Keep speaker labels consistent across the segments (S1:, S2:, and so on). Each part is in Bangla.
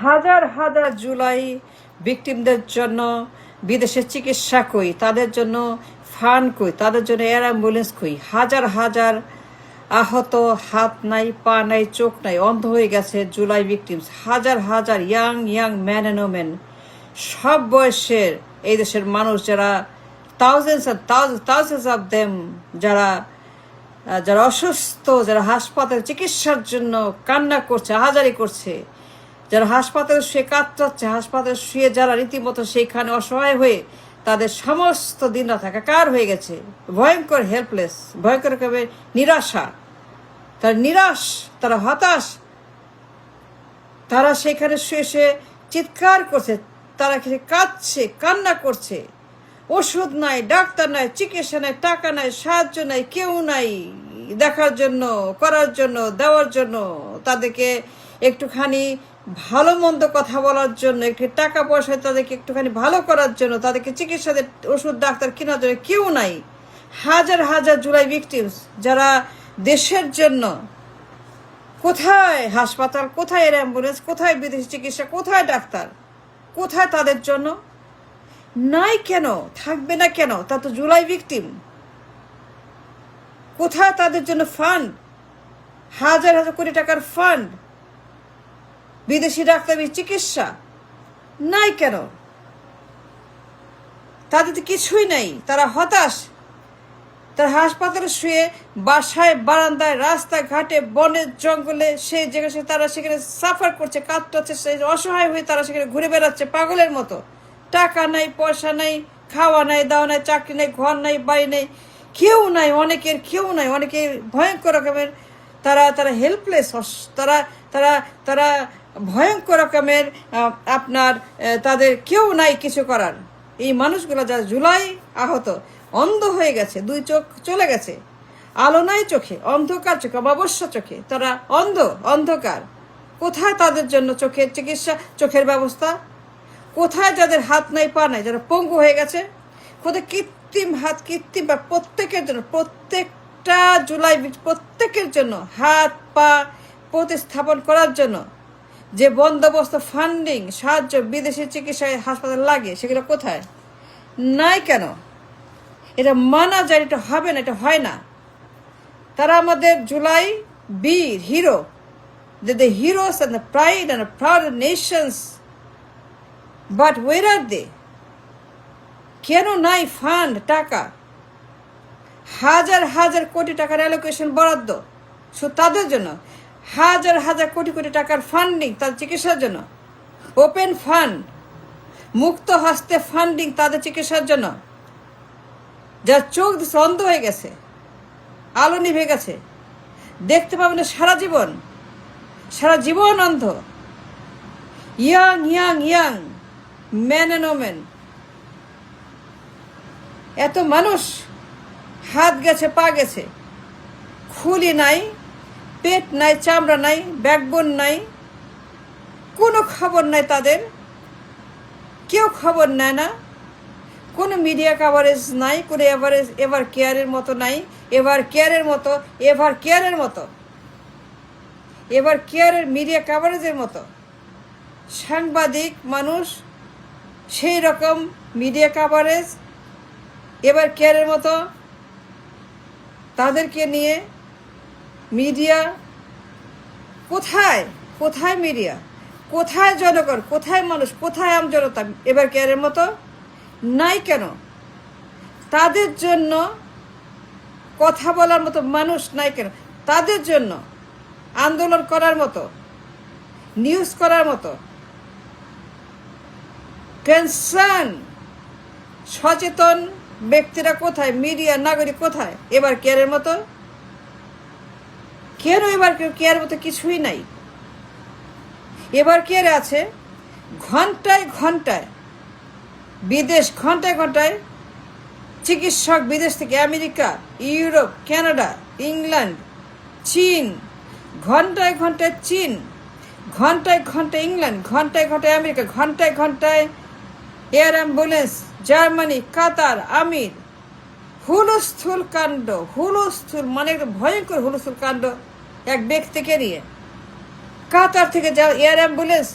S1: হাজার হাজার জুলাই ভিকটিমদের জন্য বিদেশে চিকিৎসা কই, তাদের জন্য ফান্ড কই, তাদের জন্য এয়ার অ্যাম্বুলেন্স কই। হাজার হাজার আহত, হাত নাই, পা নাই, চোখ নাই, অন্ধ হয়ে গেছে জুলাই ভিকটিমস। হাজার হাজার ইয়াং ম্যান অ্যান্ড ওমেন, সব বয়সের এই দেশের মানুষ, যারা থাউজেন্ডস অফ দেম, যারা যারা অসুস্থ, যারা হাসপাতালে চিকিৎসার জন্য কান্না করছে, আহাজারি করছে, যারা হাসপাতালে শুয়ে কাতরাচ্ছে, হাসপাতালে শুয়ে যারা রীতিমতো সেইখানে অসহায় হয়ে তাদের সমস্ত দিন রাত একাকার হয়ে গেছে, ভয়ঙ্কর হেল্পলেস, ভয়ঙ্কর নিরাশা, তারা নিরাশ, তারা হতাশ, তারা সেখানে শুয়ে শুয়ে চিৎকার করছে, তারা কাঁদছে, কান্না করছে। ওষুধ নাই, ডাক্তার নাই, চিকিৎসা নাই, টাকা নাই, সাহায্য নাই, কেউ নাই দেখার জন্য, করার জন্য, দেওয়ার জন্য, তাদেরকে একটুখানি ভালো মন্দ কথা বলার জন্য, একটু টাকা পয়সা তাদেরকে একটুখানি ভালো করার জন্য, তাদেরকে চিকিৎসা, ওষুধ ডাক্তার কেনার জন্য কেউ নাই। হাজার হাজার জুলাই ভিকটিমস, যারা দেশের জন্য, কোথায় হাসপাতাল, কোথায় এর অ্যাম্বুলেন্স, কোথায় বিদেশি চিকিৎসা, কোথায় ডাক্তার, কোথায় তাদের জন্য? নাই কেন? থাকবে না কেন? তা তো জুলাই ভিকটিম। কোথায় তাদের জন্য ফান্ড? হাজার হাজার কোটি টাকার ফান্ড, বিদেশি ডাক্তার, চিকিৎসা নাই কেন? তাদের তো কিছুই নাই, তারা হতাশ। তারা হাসপাতালে শুয়ে, বাসায়, বারান্দায়, রাস্তাঘাটে, বনের জঙ্গলে, সেই জায়গায় তারা সেখানে সাফার করছে, কাঁদছে, সেই অসহায় হয়ে তারা সেখানে ঘুরে বেড়াচ্ছে পাগলের মতো। টাকা নাই, পয়সা নাই, খাওয়া নাই, দাওয়া নাই, চাকরি নাই, ঘর নাই, বাড়ি নেই, কেউ নাই, অনেকের কেউ নাই, অনেকের ভয়ঙ্কর রকমের তারা তারা হেল্পলেস, তারা তারা তারা ভয়ঙ্কর রকমের আপনার তাদের কেউ নাই কিছু করার। এই মানুষগুলো যারা জুলাই আহত, অন্ধ হয়ে গেছে, দুই চোখ চলে গেছে, আলো নাই চোখে, অন্ধকার চোখে, অমাবস্যা চোখে, তারা অন্ধকার। কোথায় তাদের জন্য চোখের চিকিৎসা, চোখের ব্যবস্থা? কোথায় যাদের হাত নাই, পা নাই, যারা পঙ্গু হয়ে গেছে? কোথায় কৃত্রিম হাত, কৃত্রিম পা? প্রত্যেকের জন্য, প্রত্যেকটা জুলাই প্রত্যেকের জন্য হাত পা প্রতিস্থাপন করার জন্য যে বন্দোবস্ত, ফান্ডিং, সাহায্য বিদেশি চিকিৎসায় হাসপাতাল লাগে, সেগুলো কোথায়? নাই কেন? এটা মানা যায়, এটা হবে না, এটা হয় না। তারা আমাদের জুলাই বীর, hero, the heroes and the pride and the proud nations, but where are they? কেন নাই ফান্ড, টাকা? হাজার হাজার কোটি টাকার অ্যালোকেশন বরাদ্দ শুধু তাদের জন্য, হাজার হাজার কোটি কোটি টাকার ফান্ডিং তাদের চিকিৎসার জন্য, ওপেন ফান্ড, মুক্ত হস্তে ফান্ডিং তাদের চিকিৎসার জন্য। যার চোখ অন্ধ হয়ে গেছে, আলো নিভে গেছে, দেখতে পাবে না সারা জীবন অন্ধ। ইয়াং ম্যান অ্যান্ড ওমেন, এত মানুষ, হাত গেছে, পা গেছে, খুলি নাই, পেট নাই, চামড়া নাই, ব্যাকবোন নাই, কোনো খবর নাই তাদের, কেউ খবর নেয় না, কোনো মিডিয়া কাভারেজ নাই, কোনো এভার কেয়ারের মতো নাই, এভার কেয়ারের মিডিয়া কাভারেজের মতো সাংবাদিক মানুষ, সেই রকম মিডিয়া কাভারেজ এভার কেয়ারের মতো তাদেরকে নিয়ে মিডিয়া কোথায় মিডিয়া, কোথায় জনগণ, কোথায় মানুষ, কোথায় আমজনতা এভার কেয়ারের মতো? নাই কেন? তাদের জন্য কথা বলার মতো মানুষ নাই কেন? তাদের জন্য আন্দোলন করার মতো, নিউজ করার মতো কনসার্ন সচেতন ব্যক্তিরা কোথায়? মিডিয়া, নাগরিক কোথায় এবার কেয়ারের মতো? কেন এবার কেয়ারের মতো কিছুই নাই? এবার কেয়ারে আছে ঘন্টায় ঘন্টায় বিদেশ, ঘন্টায় চিকিৎসক বিদেশ থেকে, আমেরিকা, ইউরোপ, কানাডা, ইংল্যান্ড, চীন, ঘন্টায় চীন, ঘন্টায় ইংল্যান্ড, ঘন্টায় আমেরিকা, ঘন্টায় এয়ার অ্যাম্বুলেন্স, জার্মানি, কাতার, আমির, হুলস্থুল কাণ্ড, মানে একটা ভয়ঙ্কর হুলস্থুল কাণ্ড এক ব্যক্তিকে নিয়ে। কাতার থেকে এয়ার অ্যাম্বুলেন্স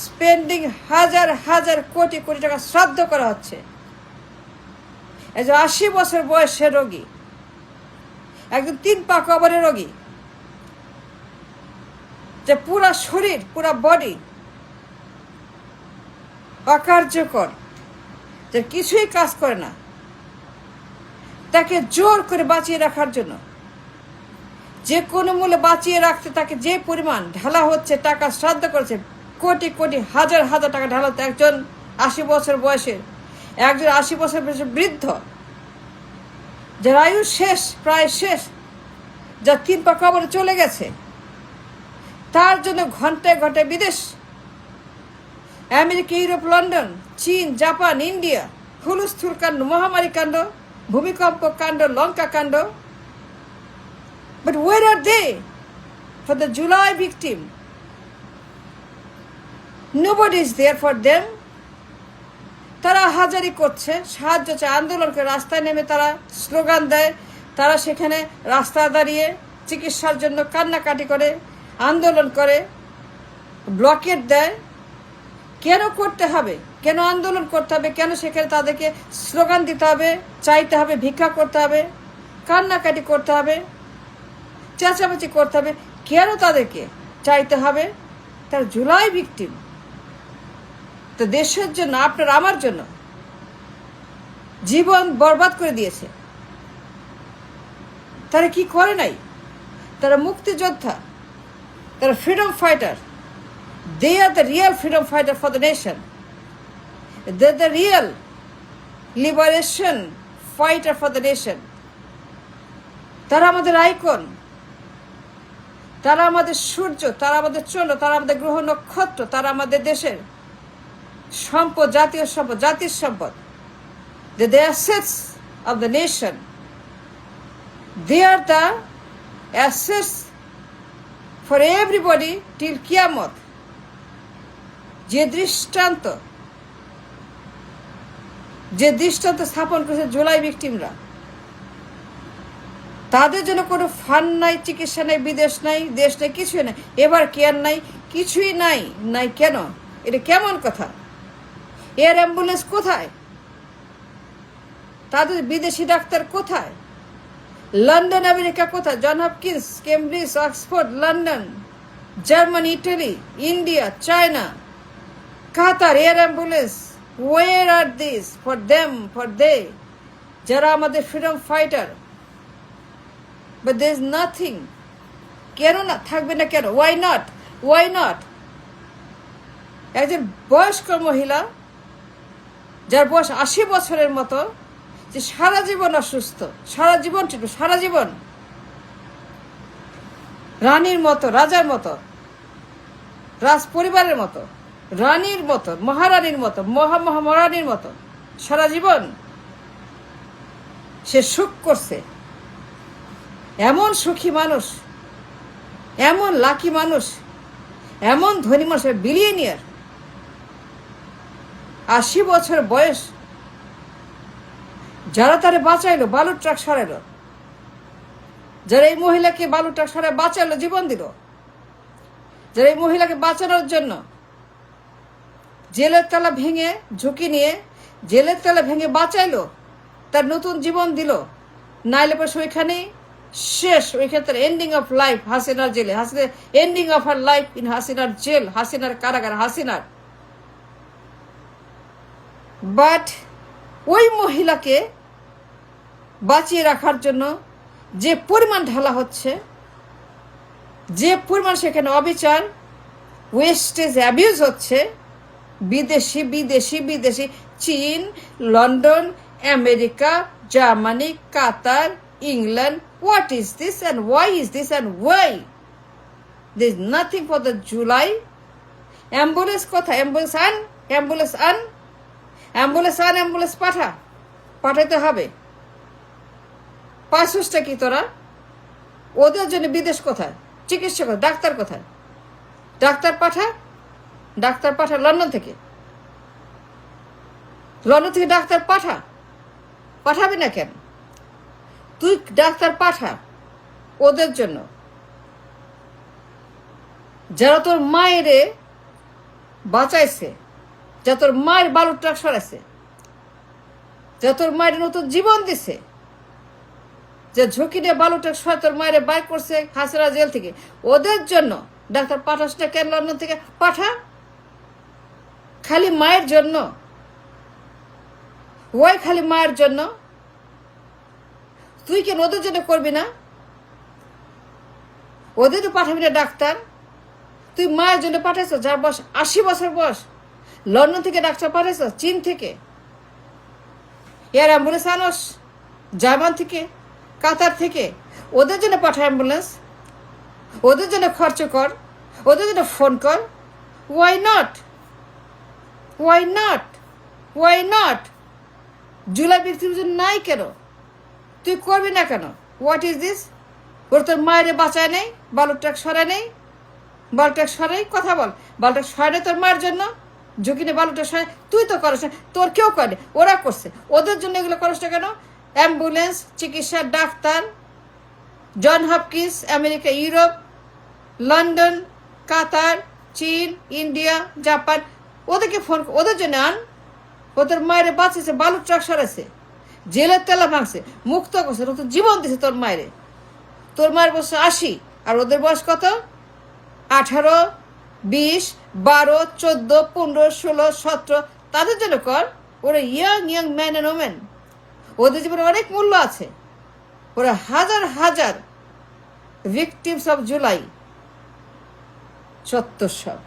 S1: স্পেন্ডিং হাজার হাজার কোটি কোটি টাকা শ্রাদ্ধ করা হচ্ছে। এই যে 80 বছর বয়সের রোগী, একদম 3 পা কবরের রোগী, যে পুরা শরীর পুরা বডি অকার্যকর, যে কিছুই কাজ করে না, তাকে জোর করে বাঁচিয়ে রাখার জন্য, যে কোনো মূল্যে বাঁচিয়ে রাখতে তাকে যে পরিমাণ ঢালা হচ্ছে, টাকা শ্রাদ্ধ করেছে, কোটি কোটি হাজার হাজার টাকা ঢালা হচ্ছে একজন 80 বছর বয়সের, একজন 80 বছর বয়সের বৃদ্ধ, যার আয়ু শেষ, প্রায় শেষ, যা 3 পা কবরে চলে গেছে, তার জন্য ঘন্টায় ঘন্টায় বিদেশ, আমেরিকা, ইউরোপ, লন্ডন, চীন, জাপান, ইন্ডিয়া, হুলস্থুল কাণ্ড, মহামারী কাণ্ড, ভূমিকম্প কাণ্ড, লঙ্কা কাণ্ড। But where are they for the July victim? Nobody is there for them. তারা হাজারি করছে, সাহায্য চায়, আন্দোলন করে, রাস্তায় নেমে তারা স্লোগান দেয়, তারা সেখানে রাস্তায় দাঁড়িয়ে চিকিৎসার জন্য কান্নাকাটি করে, আন্দোলন করে, ব্লকেট দেয়। কেন করতে হবে? কেন আন্দোলন করতে হবে? কেন সেখানে তাদেরকে স্লোগান দিতে হবে, চাইতে হবে, ভিক্ষা করতে হবে, কান্নাকাটি করতে হবে, চেঁচামেচি করতে হবে? কেন তাদেরকে চাইতে হবে? তার জুলাই ভিকটিম। তো দেশের জন্য, আপনার আমার জন্য জীবন বরবাদ করে দিয়েছে। তারা কি করে নাই? তারা মুক্তিযোদ্ধা, তারা freedom fighter. They are the real freedom fighter for the nation. They're the real liberation fighter for the nation. তারা আমাদের আইকন, তারা আমাদের সূর্য, তারা আমাদের চন্দ্র, তারা আমাদের গ্রহ নক্ষত্র, তারা আমাদের দেশের সম্পদ, জাতীয় সম্পদ, জাতির সম্পদ। The assets of the nation. They are the assets for everybody till Qiyamah. যে দৃষ্টান্ত স্থাপন করেছে জুলাই ভিকটিমরা, তাদের জন্য কোনো ফান্ড নাই, চিকিৎসা নেই, বিদেশ নাই, দেশ নেই, কিছুই নাই, এবার কেয়ার নাই, কিছুই নাই। নাই কেন? এটা কেমন কথা? এয়ার অ্যাম্বুলেন্স কোথায়? তাদের বিদেশি ডাক্তার কোথায়? লন্ডন, আমেরিকা কোথায়? John Hopkins, Cambridge, Oxford, London, Germany, Italy, India, China, Qatar, air ambulance, where are this for them, for they, যারা আমাদের freedom fighter? But there is nothing. কেন না থাকবে না? কেন? Why not? Why not? একজন বয়স্ক মহিলা, যার বয়স 80 বছরের মতো, যে সারা জীবন অসুস্থ, সারা জীবন সারা জীবন রানীর মতো, রাজার মতো, রাজ পরিবারের মতো, রানীর মতো, মহারানীর মতো, মহারানীর মতো সারা জীবন সে সুখ করছে। এমন সুখী মানুষ, এমন লাকি মানুষ, এমন ধনী মানুষ, বিলিয়নিয়ার, 80 বছর বয়স, যারা তারে বাঁচাইলো, বালুর ট্রাক সরাইলো, যারা এই মহিলাকে বালুর ট্রাক সরাই বাঁচাইলো, জীবন দিল, যারা এই মহিলাকে বাঁচানোর জন্য জেলের তালা ভেঙে, ঝুঁকি নিয়ে জেলের তালা ভেঙে বাঁচাইলো, তার নতুন জীবন দিল, নাইলে পরে ওইখানেই শেষ, ওইখানে তার এন্ডিং অফ লাইফ হাসিনার জেলে, হাসিনার ending of her life in হাসিনার জেল, হাসিনার কারাগার, হাসিনার। বাট ওই মহিলাকে বাঁচিয়ে রাখার জন্য যে পরিমাণ ঢালা হচ্ছে, যে পরিমাণ সেখানে অবিচার, ওয়েস্টেজ, অ্যাবিউজ হচ্ছে, বিদেশি বিদেশি বিদেশি, চীন, London, America, Germany, Qatar, England, what is this and why is this and why? There is nothing for the July. Ambulance কোথায়? অ্যাম্বুলেন্স আন, অ্যাম্বুলেন্স আন, অ্যাম্বুলেন্স আন, অ্যাম্বুলেন্স পাঠাইতে হবে। পাঁচটা কি তোরা? ওদের জন্য বিদেশ কোথায়? চিকিৎসা কোথায়? ডাক্তার কোথায়? ডাক্তার পাঠা লন্ডন থেকে, ডাক্তার পাঠাবে না কেন? তুই ডাক্তার পাঠা ওদের জন্য, যারা তোর মায়েরে বাঁচাইছে, যা তোর মায়ের বালুর ট্রাক সরাইছে, যা তোর মায়ের নতুন জীবন দিছে, যে ঝুঁকি নিয়ে বালু ট্রাক সরাই তোর মায়ের বাইর করছে হাসিনা জেল থেকে, ওদের জন্য ডাক্তার পাঠাস না কেন লন্ডন থেকে? পাঠা, খালি মায়ের জন্য। ওই খালি মায়ের জন্য। তুই কেন ওদের জন্য করবি না? ওদেরও পাঠাবি না ডাক্তার? তুই মায়ের জন্য পাঠাইছ, যার বয়স 80 বছর বয়স। লন্ডন থেকে ডাক্তার পাঠাইছ, চীন থেকে এয়ার অ্যাম্বুলেন্স আনস, জার্মান থেকে, কাতার থেকে। ওদের জন্য পাঠা অ্যাম্বুলেন্স, ওদের জন্য খরচ কর, ওদের জন্য ফোন কর। Why not? Why not? Why not? July বিপ্লবীর জন্য নাই কেন? তুই করবি না কেন? What is this? ওর তোর মায়ের বাঁচায় নেই, বালুর ট্রাক সরায় নেই? বালুর ট্রাক সরাই কথা বল। বালুর ট্রাক সরাই নেই তোর মায়ের জন্য? ঝুঁকি নেই বালুর ট্রাক সরাই? তুই তো করস না, তোর কেউ করে, ওরা করছে। ওদের জন্য এগুলো করস না কেন? অ্যাম্বুলেন্স, চিকিৎসা, ডাক্তার, John Hopkins, America, Europe, London, Qatar, চীন, ইন্ডিয়া, জাপান, ওদেরকে ফোন, ওদের জন্য আন। ওদের মায়ের বাঁচিয়েছে, বালুর ট্রাক সরাইছে, জেলের তেলা ভাঙছে, মুক্ত করছে, নতুন জীবন দিছে তোর মায়ের। তোর মায়ের বয়স 80, আর ওদের বয়স কত? 18, 20, 12, 14, 15, 16, 17। তাদের জন্য কর। ওরা young young man and women, ওদের জীবনে অনেক মূল্য আছে। ওরা হাজার হাজার ভিকটিমস অফ জুলাই, 74 সব।